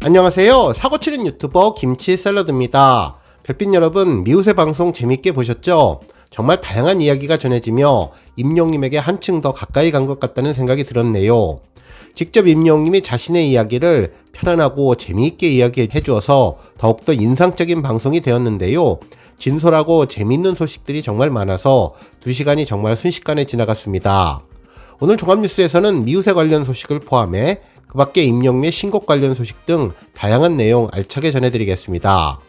안녕하세요. 사고치는 유튜버 김치샐러드입니다. 별빛 여러분, 미우새 방송 재밌게 보셨죠? 정말 다양한 이야기가 전해지며 임영님에게 한층 더 가까이 간 것 같다는 생각이 들었네요. 직접 임영님이 자신의 이야기를 편안하고 재미있게 이야기해 주어서 더욱더 인상적인 방송이 되었는데요. 진솔하고 재미있는 소식들이 정말 많아서 2시간이 정말 순식간에 지나갔습니다. 오늘 종합뉴스에서는 미우새 관련 소식을 포함해 그 밖에 임영미의 신곡 관련 소식 등 다양한 내용 알차게 전해드리겠습니다.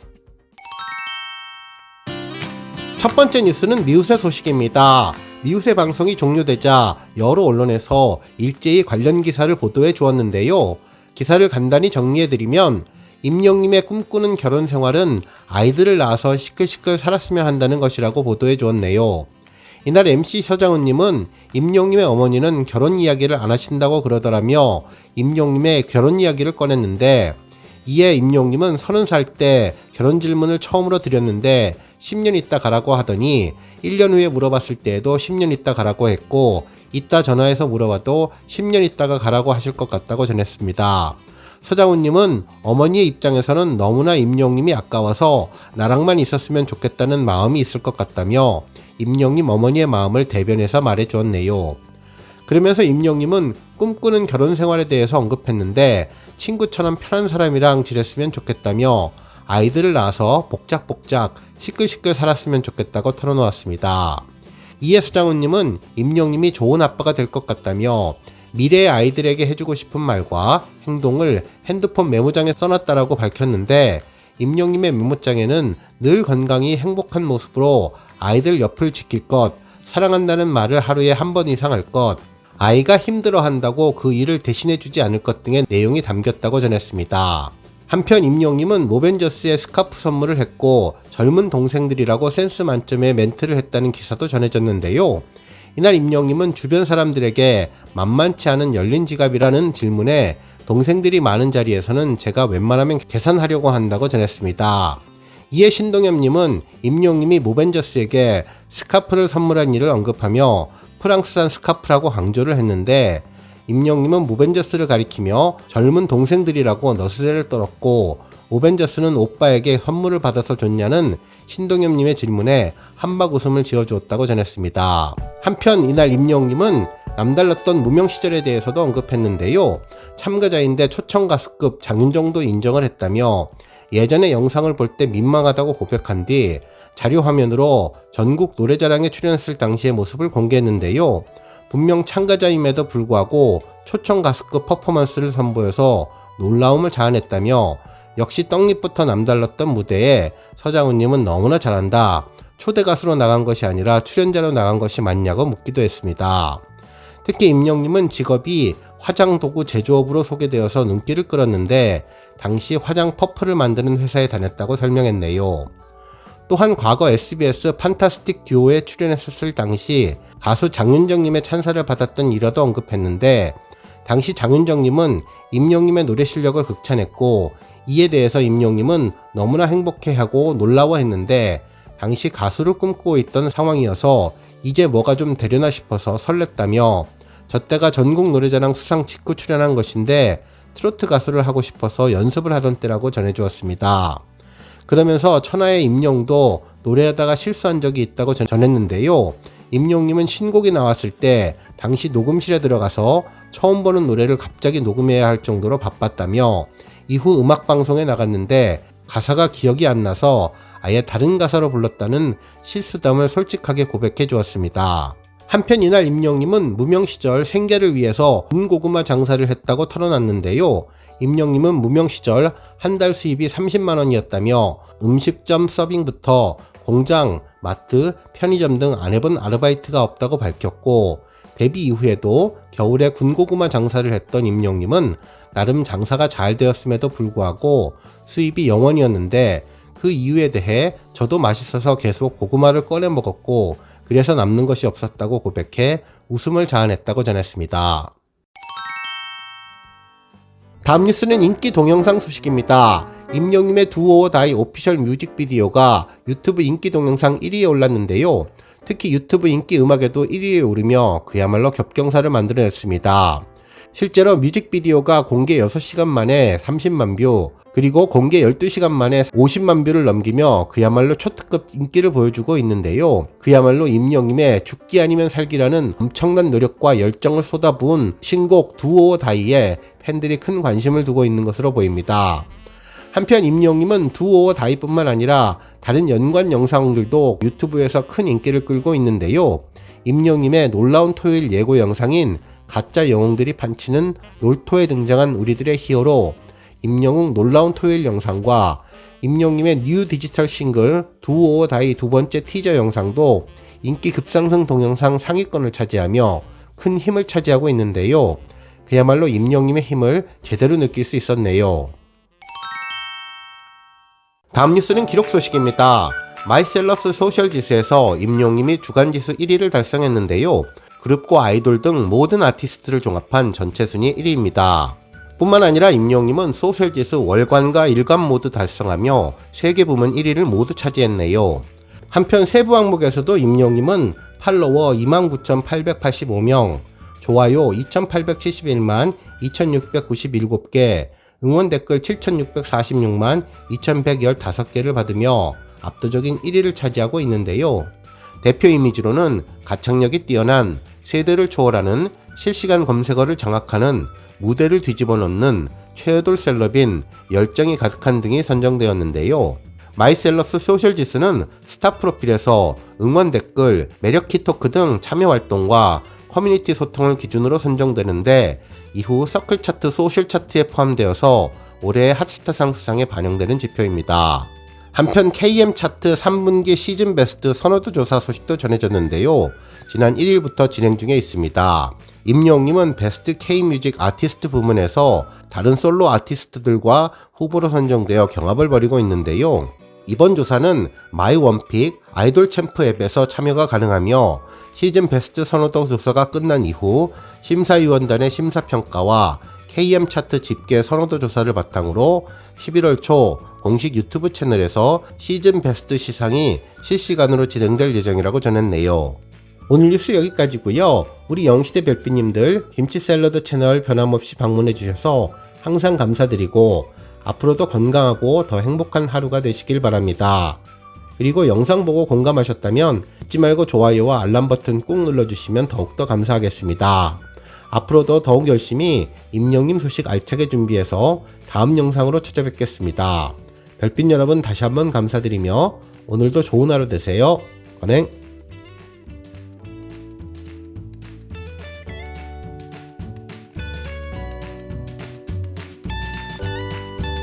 첫 번째 뉴스는 미우새 소식입니다. 미우새 방송이 종료되자 여러 언론에서 일제히 관련 기사를 보도해 주었는데요. 기사를 간단히 정리해드리면 임영님의 꿈꾸는 결혼 생활은 아이들을 낳아서 시끌시끌 살았으면 한다는 것이라고 보도해 주었네요. 이날 MC 서장훈님은 임영님의 어머니는 결혼 이야기를 안 하신다고 그러더라며 임영님의 결혼 이야기를 꺼냈는데, 이에 임영님은 30살 때 결혼 질문을 처음으로 드렸는데 10년 있다 가라고 하더니 1년 후에 물어봤을 때에도 10년 있다 가라고 했고, 이따 전화해서 물어봐도 10년 있다가 가라고 하실 것 같다고 전했습니다. 서장훈님은 어머니의 입장에서는 너무나 임영님이 아까워서 나랑만 있었으면 좋겠다는 마음이 있을 것 같다며 임영님 어머니의 마음을 대변해서 말해주었네요. 그러면서 임영님은 꿈꾸는 결혼 생활에 대해서 언급했는데 친구처럼 편한 사람이랑 지냈으면 좋겠다며 아이들을 낳아서 복작복작 시끌시끌 살았으면 좋겠다고 털어놓았습니다. 이에 서장훈님은 임영님이 좋은 아빠가 될 것 같다며 미래의 아이들에게 해주고 싶은 말과 행동을 핸드폰 메모장에 써놨다라고 밝혔는데, 임영님의 메모장에는 늘 건강히 행복한 모습으로 아이들 옆을 지킬 것, 사랑한다는 말을 하루에 한 번 이상 할 것, 아이가 힘들어한다고 그 일을 대신해주지 않을 것 등의 내용이 담겼다고 전했습니다. 한편 임영님은 모벤저스의 스카프 선물을 했고 젊은 동생들이라고 센스 만점의 멘트를 했다는 기사도 전해졌는데요. 이날 임영님은 주변 사람들에게 만만치 않은 열린 지갑이라는 질문에 동생들이 많은 자리에서는 제가 웬만하면 계산하려고 한다고 전했습니다. 이에 신동엽님은 임영님이 모벤저스에게 스카프를 선물한 일을 언급하며 프랑스산 스카프라고 강조를 했는데, 임영님은 모벤저스를 가리키며 젊은 동생들이라고 너스레를 떨었고 모벤저스는 오빠에게 선물을 받아서 줬냐는 신동엽님의 질문에 한박 웃음을 지어주었다고 전했습니다. 한편 이날 임영님은 남달랐던 무명 시절에 대해서도 언급했는데요. 참가자인데 초청 가수급 장윤정도 인정을 했다며 예전의 영상을 볼 때 민망하다고 고백한 뒤 자료 화면으로 전국 노래자랑에 출연했을 당시의 모습을 공개했는데요. 분명 참가자임에도 불구하고 초청 가수급 퍼포먼스를 선보여서 놀라움을 자아냈다며 역시 떡잎부터 남달랐던 무대에 서장훈님은 너무나 잘한다, 초대 가수로 나간 것이 아니라 출연자로 나간 것이 맞냐고 묻기도 했습니다. 특히 임영님은 직업이 화장도구 제조업으로 소개되어서 눈길을 끌었는데 당시 화장 퍼프를 만드는 회사에 다녔다고 설명했네요. 또한 과거 SBS 판타스틱 듀오에 출연했었을 당시 가수 장윤정님의 찬사를 받았던 일화도 언급했는데, 당시 장윤정님은 임영님의 노래 실력을 극찬했고 이에 대해서 임영님은 너무나 행복해하고 놀라워했는데 당시 가수를 꿈꾸고 있던 상황이어서 이제 뭐가 좀 되려나 싶어서 설렜다며, 저 때가 전국 노래자랑 수상 직후 출연한 것인데 트로트 가수를 하고 싶어서 연습을 하던 때라고 전해주었습니다. 그러면서 천하의 임영도 노래하다가 실수한 적이 있다고 전했는데요. 임영님은 신곡이 나왔을 때 당시 녹음실에 들어가서 처음 보는 노래를 갑자기 녹음해야 할 정도로 바빴다며 이후 음악방송에 나갔는데 가사가 기억이 안 나서 아예 다른 가사로 불렀다는 실수담을 솔직하게 고백해 주었습니다. 한편 이날 임영님은 무명 시절 생계를 위해서 군고구마 장사를 했다고 털어놨는데요. 임영님은 무명 시절 한 달 수입이 30만 원이었다며 음식점 서빙부터 공장, 마트, 편의점 등 안 해본 아르바이트가 없다고 밝혔고, 데뷔 이후에도 겨울에 군고구마 장사를 했던 임영님은 나름 장사가 잘 되었음에도 불구하고 수입이 0원이었는데 그 이유에 대해 저도 맛있어서 계속 고구마를 꺼내 먹었고 그래서 남는 것이 없었다고 고백해 웃음을 자아냈다고 전했습니다. 다음 뉴스는 인기 동영상 소식입니다. 임영님의 Do or Die 오피셜 뮤직비디오가 유튜브 인기 동영상 1위에 올랐는데요. 특히 유튜브 인기 음악에도 1위에 오르며 그야말로 겹경사를 만들어냈습니다. 실제로 뮤직비디오가 공개 6시간 만에 30만 뷰, 그리고 공개 12시간 만에 50만 뷰를 넘기며 그야말로 초특급 인기를 보여주고 있는데요. 그야말로 임영임의 죽기 아니면 살기라는 엄청난 노력과 열정을 쏟아부은 신곡 Do or Die에 팬들이 큰 관심을 두고 있는 것으로 보입니다. 한편 임영임은 Do or Die 뿐만 아니라 다른 연관 영상들도 유튜브에서 큰 인기를 끌고 있는데요. 임영임의 놀라운 토요일 예고 영상인 가짜 영웅들이 판치는 롤토에 등장한 우리들의 히어로 임영웅 놀라운 토요일 영상과 임영임의 뉴 디지털 싱글 Do or Die 두 번째 티저 영상도 인기 급상승 동영상 상위권을 차지하며 큰 힘을 차지하고 있는데요. 그야말로 임영임의 힘을 제대로 느낄 수 있었네요. 다음 뉴스는 기록 소식입니다. 마이셀럽스 소셜 지수에서 임영임이 주간 지수 1위를 달성했는데요. 그룹과 아이돌 등 모든 아티스트를 종합한 전체 순위 1위입니다. 뿐만 아니라 임영임은 소셜 지수 월간과 일간 모두 달성하며 3개 부문 1위를 모두 차지했네요. 한편 세부 항목에서도 임영임은 팔로워 29,885명, 좋아요 2,871만 2,697개, 응원 댓글 7,646만 2,115개를 받으며 압도적인 1위를 차지하고 있는데요. 대표 이미지로는 가창력이 뛰어난 세대를 초월하는 실시간 검색어를 장악하는 무대를 뒤집어 놓는 최애돌 셀럽인 열정이 가득한 등이 선정되었는데요. 마이셀럽스 소셜 지수는 스타 프로필에서 응원 댓글, 매력 키토크 등 참여 활동과 커뮤니티 소통을 기준으로 선정되는데 이후 서클 차트 소셜 차트에 포함되어서 올해의 핫스타상 수상에 반영되는 지표입니다. 한편 KM 차트 3분기 시즌 베스트 선호도 조사 소식도 전해졌는데요. 지난 1일부터 진행 중에 있습니다. 임영웅님은 베스트 K뮤직 아티스트 부문에서 다른 솔로 아티스트들과 후보로 선정되어 경합을 벌이고 있는데요. 이번 조사는 마이원픽 아이돌 챔프 앱에서 참여가 가능하며 시즌 베스트 선호도 조사가 끝난 이후 심사위원단의 심사평가와 KM 차트 집계 선호도 조사를 바탕으로 11월 초 공식 유튜브 채널에서 시즌 베스트 시상이 실시간으로 진행될 예정이라고 전했네요. 오늘 뉴스 여기까지고요. 우리 영시대 별빛님들 김치 샐러드 채널 변함없이 방문해주셔서 항상 감사드리고 앞으로도 건강하고 더 행복한 하루가 되시길 바랍니다. 그리고 영상 보고 공감하셨다면 잊지 말고 좋아요와 알람 버튼 꾹 눌러주시면 더욱더 감사하겠습니다. 앞으로도 더욱 열심히 임영임 소식 알차게 준비해서 다음 영상으로 찾아뵙겠습니다. 별빛 여러분 다시 한번 감사드리며 오늘도 좋은 하루 되세요. 건행!